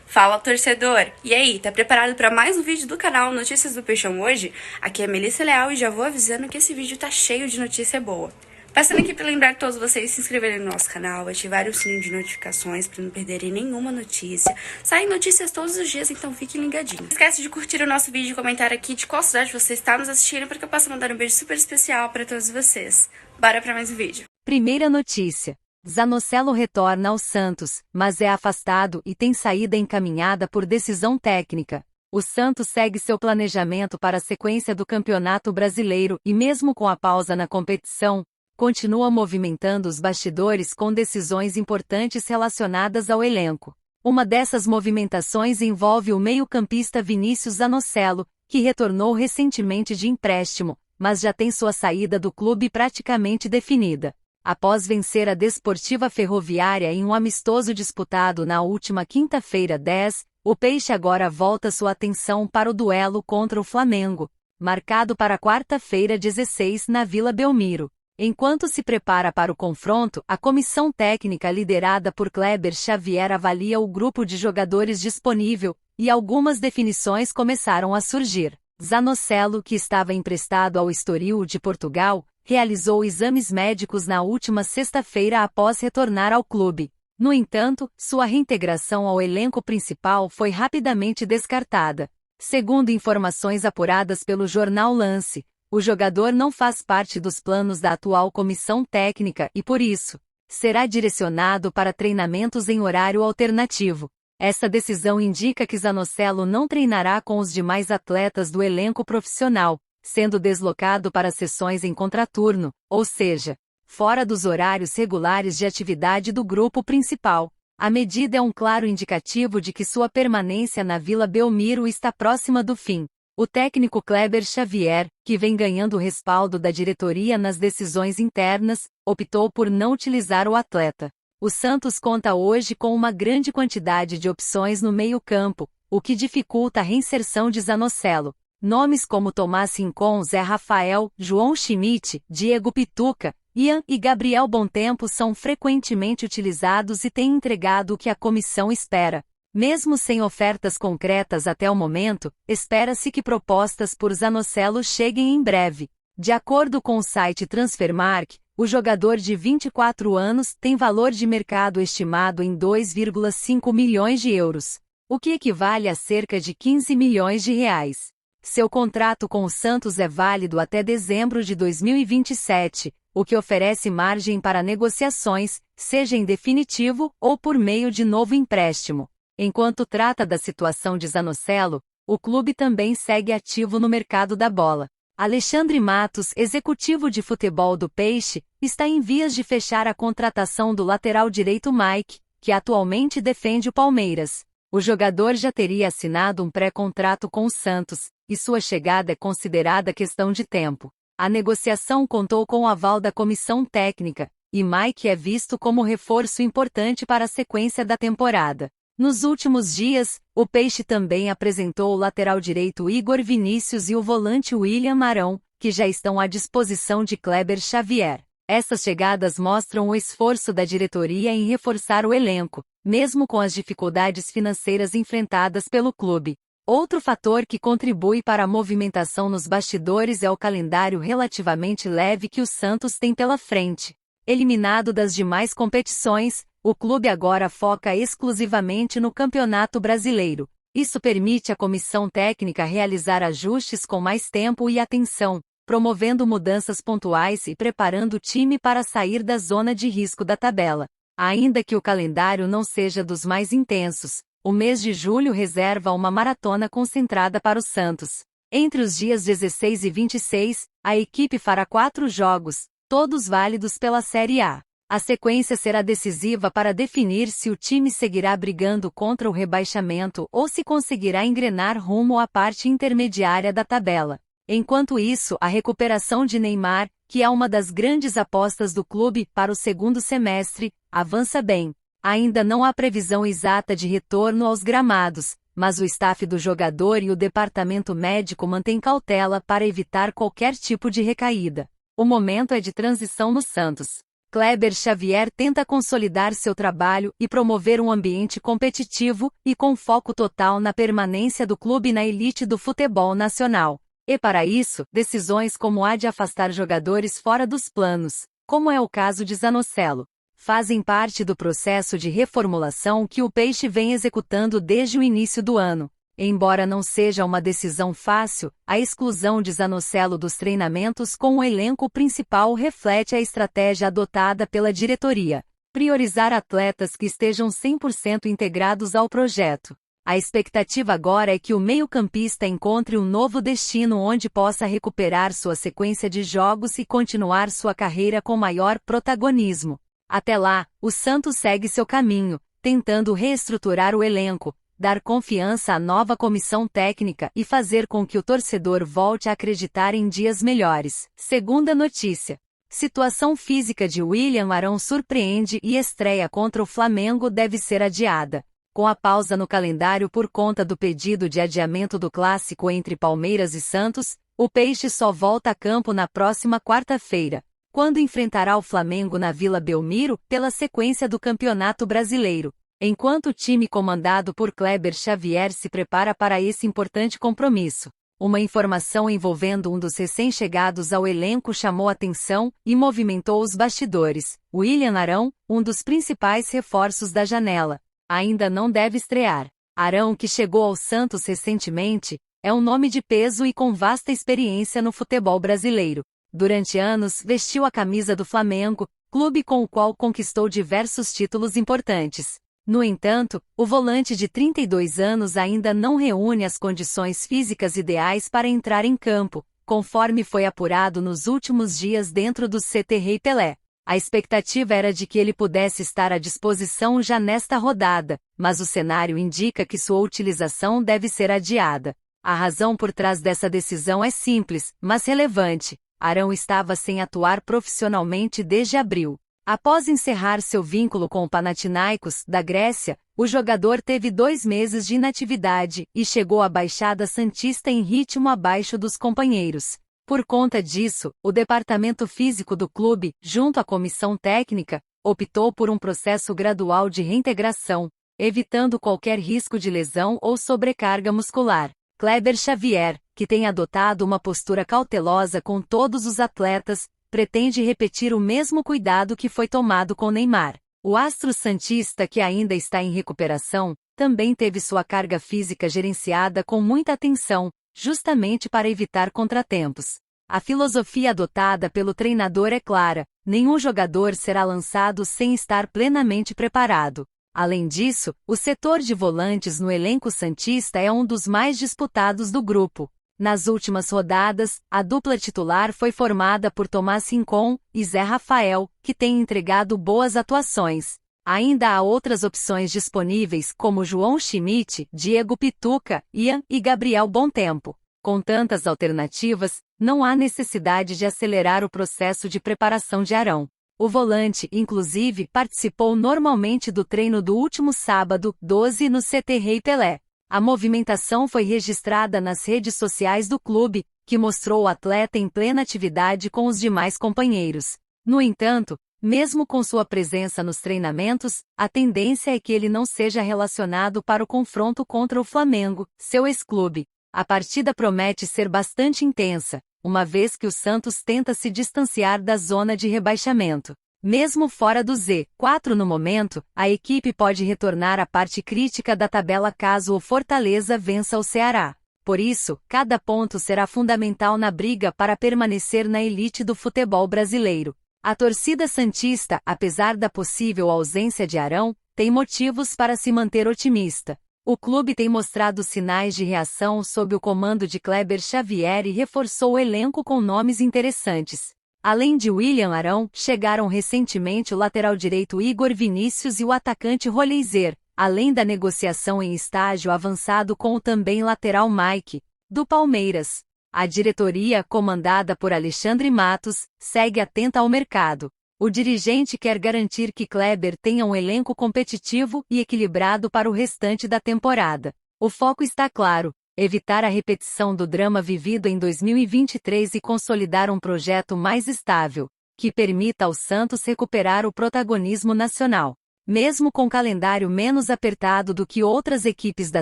Fala, torcedor! E aí, tá preparado para mais um vídeo do canal Notícias do Peixão hoje? Aqui é Melissa Leal e já vou avisando que esse vídeo tá cheio de notícia boa. Passando aqui para lembrar todos vocês se inscreverem no nosso canal, ativarem o sininho de notificações para não perderem nenhuma notícia. Saem notícias todos os dias, então fiquem ligadinhos. Não esquece de curtir o nosso vídeo e comentar aqui de qual cidade você está nos assistindo, porque eu posso mandar um beijo super especial para todos vocês. Bora para mais um vídeo. Primeira notícia. Zanocelo retorna ao Santos, mas é afastado e tem saída encaminhada por decisão técnica. O Santos segue seu planejamento para a sequência do Campeonato Brasileiro e, mesmo com a pausa na competição, continua movimentando os bastidores com decisões importantes relacionadas ao elenco. Uma dessas movimentações envolve o meio-campista Vinícius Zanocelo, que retornou recentemente de empréstimo, mas já tem sua saída do clube praticamente definida. Após vencer a Desportiva Ferroviária em um amistoso disputado na última quinta-feira 10, o Peixe agora volta sua atenção para o duelo contra o Flamengo, marcado para quarta-feira 16 na Vila Belmiro. Enquanto se prepara para o confronto, a comissão técnica liderada por Kleber Xavier avalia o grupo de jogadores disponível, e algumas definições começaram a surgir. Zanocelo, que estava emprestado ao Estoril de Portugal, realizou exames médicos na última sexta-feira após retornar ao clube. No entanto, sua reintegração ao elenco principal foi rapidamente descartada. Segundo informações apuradas pelo jornal Lance, o jogador não faz parte dos planos da atual comissão técnica e, por isso, será direcionado para treinamentos em horário alternativo. Essa decisão indica que Zanocelo não treinará com os demais atletas do elenco profissional, sendo deslocado para sessões em contraturno, ou seja, fora dos horários regulares de atividade do grupo principal. A medida é um claro indicativo de que sua permanência na Vila Belmiro está próxima do fim. O técnico Kleber Xavier, que vem ganhando o respaldo da diretoria nas decisões internas, optou por não utilizar o atleta. O Santos conta hoje com uma grande quantidade de opções no meio-campo, o que dificulta a reinserção de Zanocelo. Nomes como Tomás Rincon, Zé Rafael, João Schmidt, Diego Pituca, Ian e Gabriel Bontempo são frequentemente utilizados e têm entregado o que a comissão espera. Mesmo sem ofertas concretas até o momento, espera-se que propostas por Zanocelo cheguem em breve. De acordo com o site Transfermarkt, o jogador de 24 anos tem valor de mercado estimado em 2,5 milhões de euros, o que equivale a cerca de 15 milhões de reais. Seu contrato com o Santos é válido até dezembro de 2027, o que oferece margem para negociações, seja em definitivo ou por meio de novo empréstimo. Enquanto trata da situação de Zanocelo, o clube também segue ativo no mercado da bola. Alexandre Matos, executivo de futebol do Peixe, está em vias de fechar a contratação do lateral direito Mike, que atualmente defende o Palmeiras. O jogador já teria assinado um pré-contrato com o Santos, e sua chegada é considerada questão de tempo. A negociação contou com o aval da comissão técnica, e Mike é visto como reforço importante para a sequência da temporada. Nos últimos dias, o Peixe também apresentou o lateral direito Igor Vinícius e o volante William Arão, que já estão à disposição de Kleber Xavier. Essas chegadas mostram o esforço da diretoria em reforçar o elenco, mesmo com as dificuldades financeiras enfrentadas pelo clube. Outro fator que contribui para a movimentação nos bastidores é o calendário relativamente leve que o Santos tem pela frente. Eliminado das demais competições, o clube agora foca exclusivamente no Campeonato Brasileiro. Isso permite à comissão técnica realizar ajustes com mais tempo e atenção, promovendo mudanças pontuais e preparando o time para sair da zona de risco da tabela. Ainda que o calendário não seja dos mais intensos, o mês de julho reserva uma maratona concentrada para o Santos. Entre os dias 16 e 26, a equipe fará 4 jogos, todos válidos pela Série A. A sequência será decisiva para definir se o time seguirá brigando contra o rebaixamento ou se conseguirá engrenar rumo à parte intermediária da tabela. Enquanto isso, a recuperação de Neymar, que é uma das grandes apostas do clube para o segundo semestre, avança bem. Ainda não há previsão exata de retorno aos gramados, mas o staff do jogador e o departamento médico mantêm cautela para evitar qualquer tipo de recaída. O momento é de transição no Santos. Kleber Xavier tenta consolidar seu trabalho e promover um ambiente competitivo e com foco total na permanência do clube na elite do futebol nacional. E para isso, decisões como a de afastar jogadores fora dos planos, como é o caso de Zanocelo, fazem parte do processo de reformulação que o Peixe vem executando desde o início do ano. Embora não seja uma decisão fácil, a exclusão de Zanocelo dos treinamentos com o elenco principal reflete a estratégia adotada pela diretoria: priorizar atletas que estejam 100% integrados ao projeto. A expectativa agora é que o meio-campista encontre um novo destino onde possa recuperar sua sequência de jogos e continuar sua carreira com maior protagonismo. Até lá, o Santos segue seu caminho, tentando reestruturar o elenco, dar confiança à nova comissão técnica e fazer com que o torcedor volte a acreditar em dias melhores. Segunda notícia: situação física de William Arão surpreende e estreia contra o Flamengo deve ser adiada. Com a pausa no calendário por conta do pedido de adiamento do clássico entre Palmeiras e Santos, o Peixe só volta a campo na próxima quarta-feira, quando enfrentará o Flamengo na Vila Belmiro pela sequência do Campeonato Brasileiro, enquanto o time comandado por Kleber Xavier se prepara para esse importante compromisso. Uma informação envolvendo um dos recém-chegados ao elenco chamou atenção e movimentou os bastidores. William Arão, um dos principais reforços da janela, ainda não deve estrear. Arão, que chegou ao Santos recentemente, é um nome de peso e com vasta experiência no futebol brasileiro. Durante anos, vestiu a camisa do Flamengo, clube com o qual conquistou diversos títulos importantes. No entanto, o volante de 32 anos ainda não reúne as condições físicas ideais para entrar em campo, conforme foi apurado nos últimos dias dentro do CT Rei Pelé. A expectativa era de que ele pudesse estar à disposição já nesta rodada, mas o cenário indica que sua utilização deve ser adiada. A razão por trás dessa decisão é simples, mas relevante. Arão estava sem atuar profissionalmente desde abril. Após encerrar seu vínculo com o Panathinaikos, da Grécia, o jogador teve 2 meses de inatividade e chegou à Baixada Santista em ritmo abaixo dos companheiros. Por conta disso, o departamento físico do clube, junto à comissão técnica, optou por um processo gradual de reintegração, evitando qualquer risco de lesão ou sobrecarga muscular. Kleber Xavier, que tem adotado uma postura cautelosa com todos os atletas, pretende repetir o mesmo cuidado que foi tomado com Neymar. O astro santista, que ainda está em recuperação, também teve sua carga física gerenciada com muita atenção, justamente para evitar contratempos. A filosofia adotada pelo treinador é clara: nenhum jogador será lançado sem estar plenamente preparado. Além disso, o setor de volantes no elenco santista é um dos mais disputados do grupo. Nas últimas rodadas, a dupla titular foi formada por Tomás Rincon e Zé Rafael, que têm entregado boas atuações. Ainda há outras opções disponíveis como João Schmidt, Diego Pituca, Ian e Gabriel Bontempo. Com tantas alternativas, não há necessidade de acelerar o processo de preparação de Arão. O volante, inclusive, participou normalmente do treino do último sábado, 12, no CT Rei Pelé. A movimentação foi registrada nas redes sociais do clube, que mostrou o atleta em plena atividade com os demais companheiros. No entanto, mesmo com sua presença nos treinamentos, a tendência é que ele não seja relacionado para o confronto contra o Flamengo, seu ex-clube. A partida promete ser bastante intensa, uma vez que o Santos tenta se distanciar da zona de rebaixamento. Mesmo fora do Z4 no momento, a equipe pode retornar à parte crítica da tabela caso o Fortaleza vença o Ceará. Por isso, cada ponto será fundamental na briga para permanecer na elite do futebol brasileiro. A torcida santista, apesar da possível ausência de Arão, tem motivos para se manter otimista. O clube tem mostrado sinais de reação sob o comando de Kleber Xavier e reforçou o elenco com nomes interessantes. Além de William Arão, chegaram recentemente o lateral direito Igor Vinícius e o atacante Rolleiser, além da negociação em estágio avançado com o também lateral Mike, do Palmeiras. A diretoria, comandada por Alexandre Matos, segue atenta ao mercado. O dirigente quer garantir que Kleber tenha um elenco competitivo e equilibrado para o restante da temporada. O foco está claro: evitar a repetição do drama vivido em 2023 e consolidar um projeto mais estável. que permita ao Santos recuperar o protagonismo nacional. Mesmo com calendário menos apertado do que outras equipes da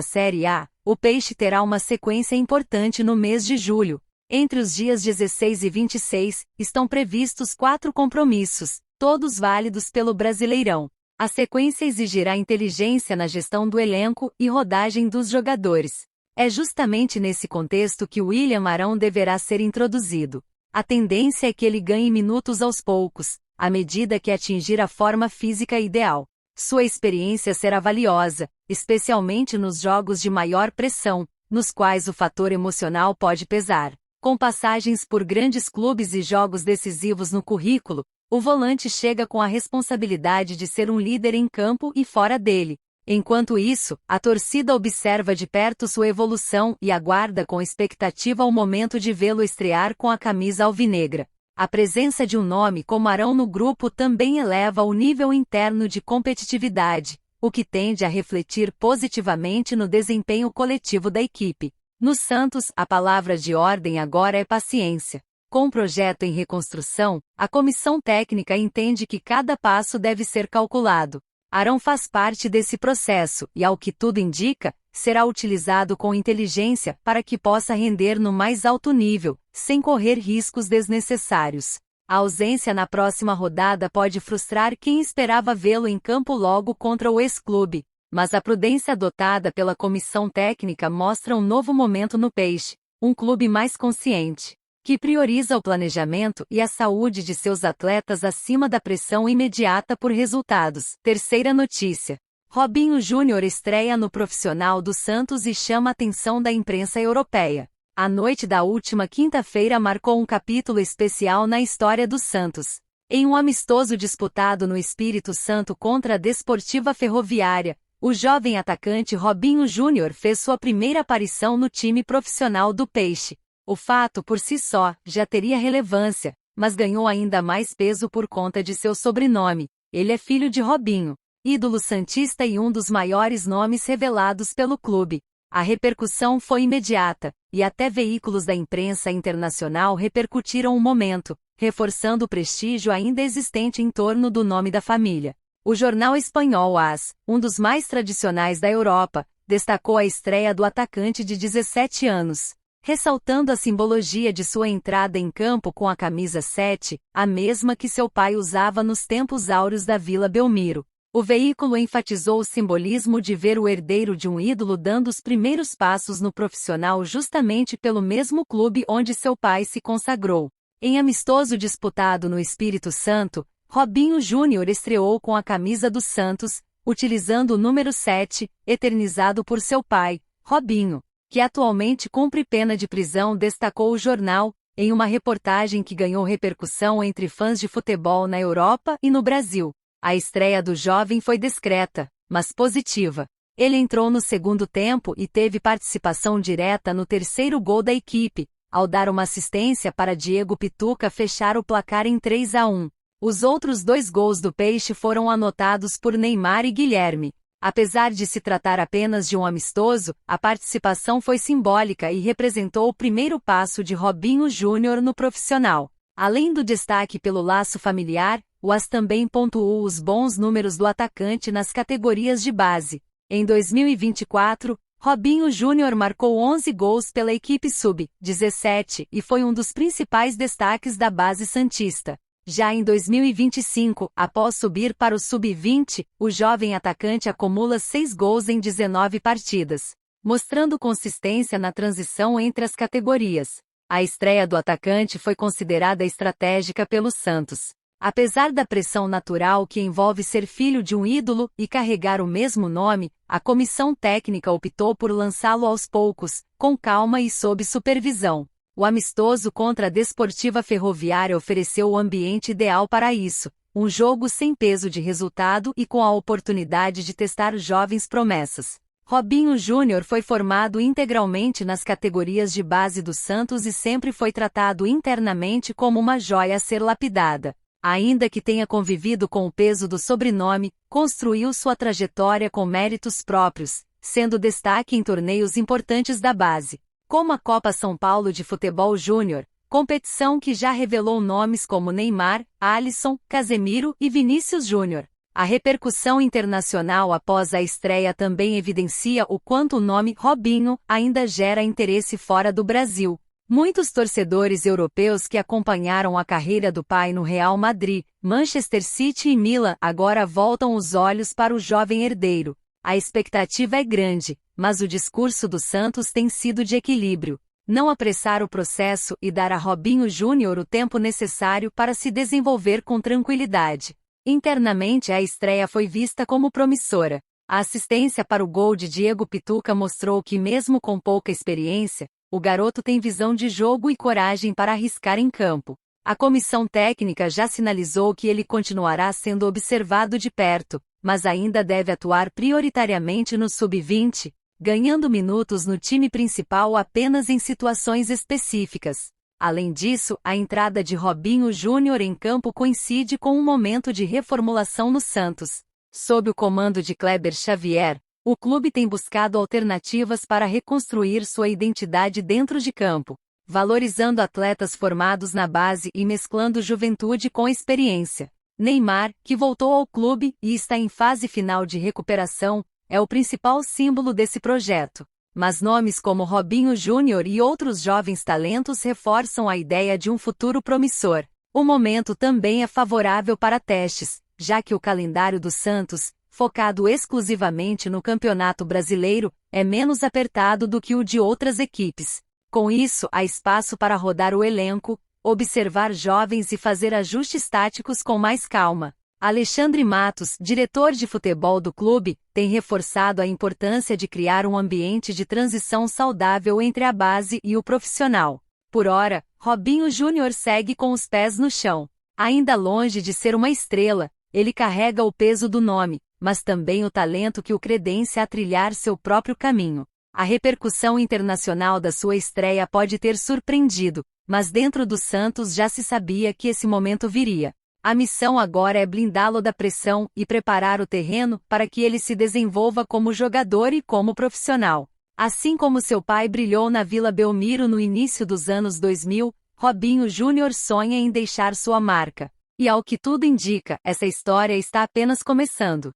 Série A, o Peixe terá uma sequência importante no mês de julho. Entre os dias 16 e 26, estão previstos 4 compromissos, todos válidos pelo Brasileirão. A sequência exigirá inteligência na gestão do elenco e rodagem dos jogadores. É justamente nesse contexto que William Arão deverá ser introduzido. A tendência é que ele ganhe minutos aos poucos, à medida que atingir a forma física ideal. Sua experiência será valiosa, especialmente nos jogos de maior pressão, nos quais o fator emocional pode pesar. Com passagens por grandes clubes e jogos decisivos no currículo, o volante chega com a responsabilidade de ser um líder em campo e fora dele. Enquanto isso, a torcida observa de perto sua evolução e aguarda com expectativa o momento de vê-lo estrear com a camisa alvinegra. A presença de um nome como Arão no grupo também eleva o nível interno de competitividade, o que tende a refletir positivamente no desempenho coletivo da equipe. No Santos, a palavra de ordem agora é paciência. Com o projeto em reconstrução, a comissão técnica entende que cada passo deve ser calculado. Arão faz parte desse processo e, ao que tudo indica, será utilizado com inteligência para que possa render no mais alto nível, sem correr riscos desnecessários. A ausência na próxima rodada pode frustrar quem esperava vê-lo em campo logo contra o ex-clube, mas a prudência adotada pela comissão técnica mostra um novo momento no Peixe, um clube mais consciente, que prioriza o planejamento e a saúde de seus atletas acima da pressão imediata por resultados. Terceira notícia. Robinho Júnior estreia no profissional do Santos e chama a atenção da imprensa europeia. A noite da última quinta-feira marcou um capítulo especial na história do Santos. Em um amistoso disputado no Espírito Santo contra a Desportiva Ferroviária, o jovem atacante Robinho Júnior fez sua primeira aparição no time profissional do Peixe. O fato por si só já teria relevância, mas ganhou ainda mais peso por conta de seu sobrenome. Ele é filho de Robinho, ídolo santista e um dos maiores nomes revelados pelo clube. A repercussão foi imediata, e até veículos da imprensa internacional repercutiram o momento, reforçando o prestígio ainda existente em torno do nome da família. O jornal espanhol AS, um dos mais tradicionais da Europa, destacou a estreia do atacante de 17 anos, ressaltando a simbologia de sua entrada em campo com a camisa 7, a mesma que seu pai usava nos tempos áureos da Vila Belmiro. O veículo enfatizou o simbolismo de ver o herdeiro de um ídolo dando os primeiros passos no profissional justamente pelo mesmo clube onde seu pai se consagrou. Em amistoso disputado no Espírito Santo, Robinho Júnior estreou com a camisa do Santos, utilizando o número 7, eternizado por seu pai, Robinho, que atualmente cumpre pena de prisão, destacou o jornal, em uma reportagem que ganhou repercussão entre fãs de futebol na Europa e no Brasil. A estreia do jovem foi discreta, mas positiva. Ele entrou no segundo tempo e teve participação direta no terceiro gol da equipe, ao dar uma assistência para Diego Pituca fechar o placar em 3-1. Os outros 2 gols do Peixe foram anotados por Neymar e Guilherme. Apesar de se tratar apenas de um amistoso, a participação foi simbólica e representou o primeiro passo de Robinho Júnior no profissional. Além do destaque pelo laço familiar, o AS também pontuou os bons números do atacante nas categorias de base. Em 2024, Robinho Júnior marcou 11 gols pela equipe sub-17 e foi um dos principais destaques da base santista. Já em 2025, após subir para o sub-20, o jovem atacante acumula 6 gols em 19 partidas, mostrando consistência na transição entre as categorias. A estreia do atacante foi considerada estratégica pelo Santos. Apesar da pressão natural que envolve ser filho de um ídolo e carregar o mesmo nome, a comissão técnica optou por lançá-lo aos poucos, com calma e sob supervisão. O amistoso contra a Desportiva Ferroviária ofereceu o ambiente ideal para isso, um jogo sem peso de resultado e com a oportunidade de testar jovens promessas. Robinho Júnior foi formado integralmente nas categorias de base do Santos e sempre foi tratado internamente como uma joia a ser lapidada. Ainda que tenha convivido com o peso do sobrenome, construiu sua trajetória com méritos próprios, sendo destaque em torneios importantes da base, como a Copa São Paulo de Futebol Júnior, competição que já revelou nomes como Neymar, Alisson, Casemiro e Vinícius Júnior. A repercussão internacional após a estreia também evidencia o quanto o nome Robinho ainda gera interesse fora do Brasil. Muitos torcedores europeus que acompanharam a carreira do pai no Real Madrid, Manchester City e Milan agora voltam os olhos para o jovem herdeiro. A expectativa é grande, mas o discurso do Santos tem sido de equilíbrio. Não apressar o processo e dar a Robinho Júnior o tempo necessário para se desenvolver com tranquilidade. Internamente a estreia foi vista como promissora. A assistência para o gol de Diego Pituca mostrou que mesmo com pouca experiência, o garoto tem visão de jogo e coragem para arriscar em campo. A comissão técnica já sinalizou que ele continuará sendo observado de perto, mas ainda deve atuar prioritariamente no sub-20, ganhando minutos no time principal apenas em situações específicas. Além disso, a entrada de Robinho Júnior em campo coincide com um momento de reformulação no Santos. Sob o comando de Kleber Xavier, o clube tem buscado alternativas para reconstruir sua identidade dentro de campo, valorizando atletas formados na base e mesclando juventude com experiência. Neymar, que voltou ao clube e está em fase final de recuperação, é o principal símbolo desse projeto. Mas nomes como Robinho Júnior e outros jovens talentos reforçam a ideia de um futuro promissor. O momento também é favorável para testes, já que o calendário do Santos, focado exclusivamente no Campeonato Brasileiro, é menos apertado do que o de outras equipes. Com isso, há espaço para rodar o elenco, observar jovens e fazer ajustes táticos com mais calma. Alexandre Matos, diretor de futebol do clube, tem reforçado a importância de criar um ambiente de transição saudável entre a base e o profissional. Por ora, Robinho Júnior segue com os pés no chão. Ainda longe de ser uma estrela, ele carrega o peso do nome, mas também o talento que o credencia a trilhar seu próprio caminho. A repercussão internacional da sua estreia pode ter surpreendido, mas dentro do Santos já se sabia que esse momento viria. A missão agora é blindá-lo da pressão e preparar o terreno para que ele se desenvolva como jogador e como profissional. Assim como seu pai brilhou na Vila Belmiro no início dos anos 2000, Robinho Júnior sonha em deixar sua marca. E ao que tudo indica, essa história está apenas começando.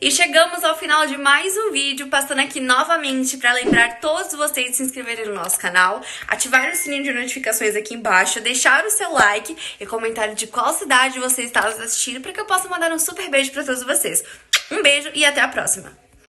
E chegamos ao final de mais um vídeo, passando aqui novamente para lembrar todos vocês de se inscreverem no nosso canal, ativar o sininho de notificações aqui embaixo, deixar o seu like e comentário de qual cidade você está assistindo para que eu possa mandar um super beijo para todos vocês. Um beijo e até a próxima!